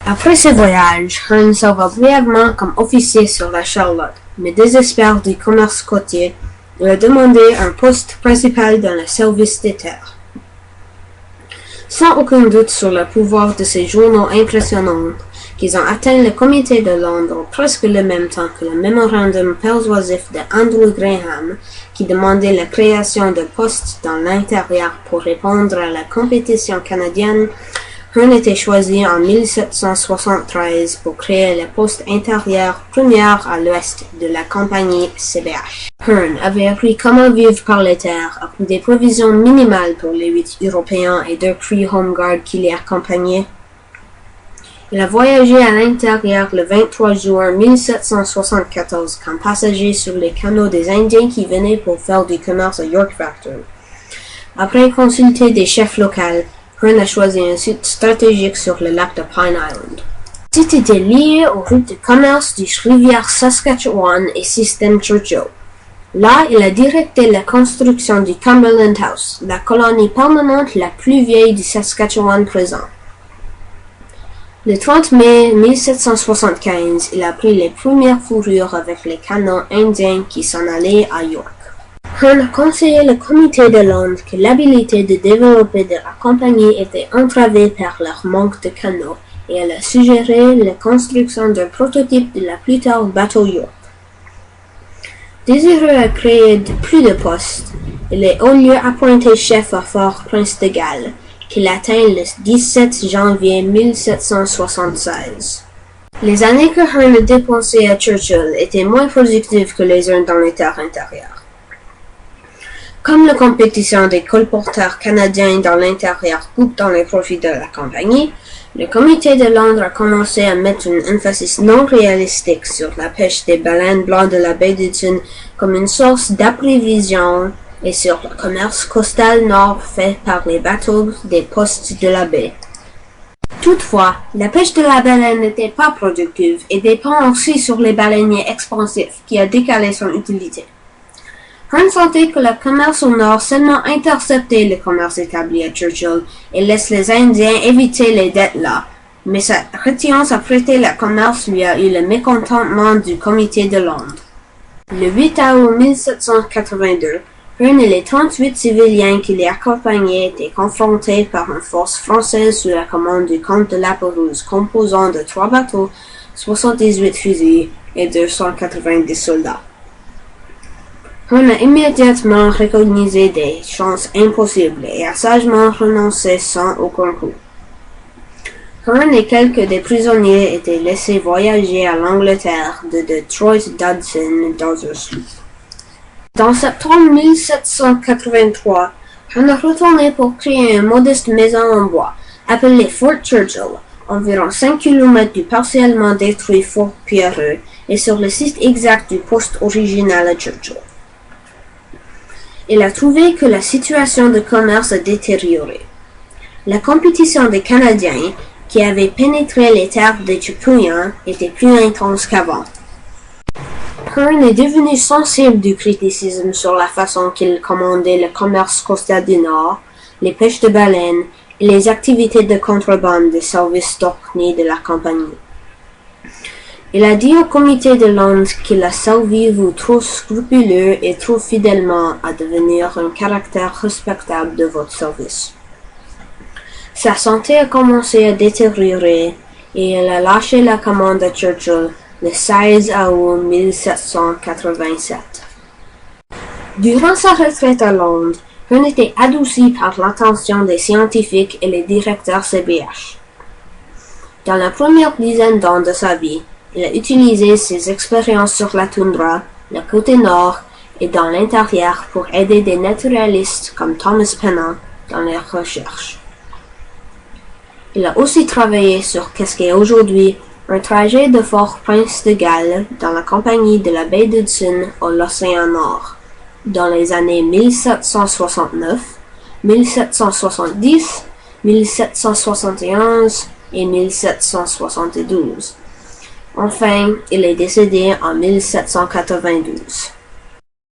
Après ce voyage, Hearn s'en va brièvement comme officier sur la Charlotte, mais désespère du commerce côtier. Il a demandé un poste principal dans le service des terres. Sans aucun doute sur le pouvoir de ces journaux impressionnants, qu'ils ont atteint le comité de Londres presque le même temps que le mémorandum persuasif de Andrew Graham, qui demandait la création de postes dans l'intérieur pour répondre à la compétition canadienne. Hearn était choisi en 1773 pour créer le poste intérieur premier à l'ouest de la compagnie CBH. Hearn avait appris comment vivre par les terres, a pris des provisions minimales pour les 8 Européens et 2 Cree Home Guard qui les accompagnaient. Il a voyagé à l'intérieur le 23 juin 1774 comme passager sur les canaux des Indiens qui venaient pour faire du commerce à York Factory. Après consulter des chefs locaux, Hearn a choisi un site stratégique sur le lac de Pine Island. Le site était lié aux routes de commerce du rivière Saskatchewan et système Churchill. Là, il a directé la construction du Cumberland House, la colonie permanente la plus vieille du Saskatchewan présent. Le 30 mai 1775, il a pris les premières fourrures avec les canons indiens qui s'en allaient à York. Hearn a conseillé le comité de Londres que l'habilité de développer de la compagnie était entravée par leur manque de canaux, et elle a suggéré la construction d'un prototype de la plus tard bateau York. Désireux à créer plus de postes, il est au lieu appointé chef à Fort Prince de Galles, qu'il atteint le 17 janvier 1776. Les années que Hearn a dépensées à Churchill étaient moins productives que les uns dans les terres intérieures. Comme la compétition des colporteurs canadiens dans l'intérieur coupe dans les profits de la compagnie, le comité de Londres a commencé à mettre un emphasis non réalistique sur la pêche des baleines blancs de la baie d'Hudson comme une source d'approvisionnement et sur le commerce costal nord fait par les bateaux des postes de la baie. Toutefois, la pêche de la baleine n'était pas productive et dépend aussi sur les baleiniers expansifs qui a décalé son utilité. Hearn sentait que le commerce au nord seulement interceptait le commerce établi à Churchill et laisse les Indiens éviter les dettes là, mais sa réticence à prêter le commerce lui a eu le mécontentement du comité de Londres. Le 8 août 1782, Hearn et les 38 civiliens qui les accompagnaient étaient confrontés par une force française sous la commande du comte de la Pérouse composant de 3 bateaux, 78 fusils et 290 soldats. Hearn a immédiatement recognisé des chances impossibles et a sagement renoncé sans aucun coup. Hearn et quelques des prisonniers étaient laissés voyager à l'Angleterre de Detroit d'Hudson dans un sloop. Dans septembre 1783, Hearn a retourné pour créer une modeste maison en bois, appelée Fort Churchill, environ 5 km du partiellement détruit Fort Pierreux et sur le site exact du poste original à Churchill. Il a trouvé que la situation de commerce a détérioré. La compétition des Canadiens, qui avaient pénétré les terres des Tupuyans, était plus intense qu'avant. Hearn est devenu sensible du criticisme sur la façon qu'il commandait le commerce costal du Nord, les pêches de baleines et les activités de contrebande des services douaniers de la compagnie. Il a dit au comité de Londres qu'il a servi vous trop scrupuleux et trop fidèlement à devenir un caractère respectable de votre service. Sa santé a commencé à détériorer et il a lâché la commande à Churchill le 16 août 1787. Durant sa retraite à Londres, Hearn était adouci par l'attention des scientifiques et les directeurs CBH. Dans la première dizaine d'ans de sa vie, il a utilisé ses expériences sur la toundra, le côté nord et dans l'intérieur pour aider des naturalistes comme Thomas Pennant dans leurs recherches. Il a aussi travaillé sur ce qu'est aujourd'hui un trajet de Fort Prince de Galles dans la compagnie de la baie d'Hudson à l'océan Nord, dans les années 1769, 1770, 1771 et 1772. Enfin, il est décédé en 1792.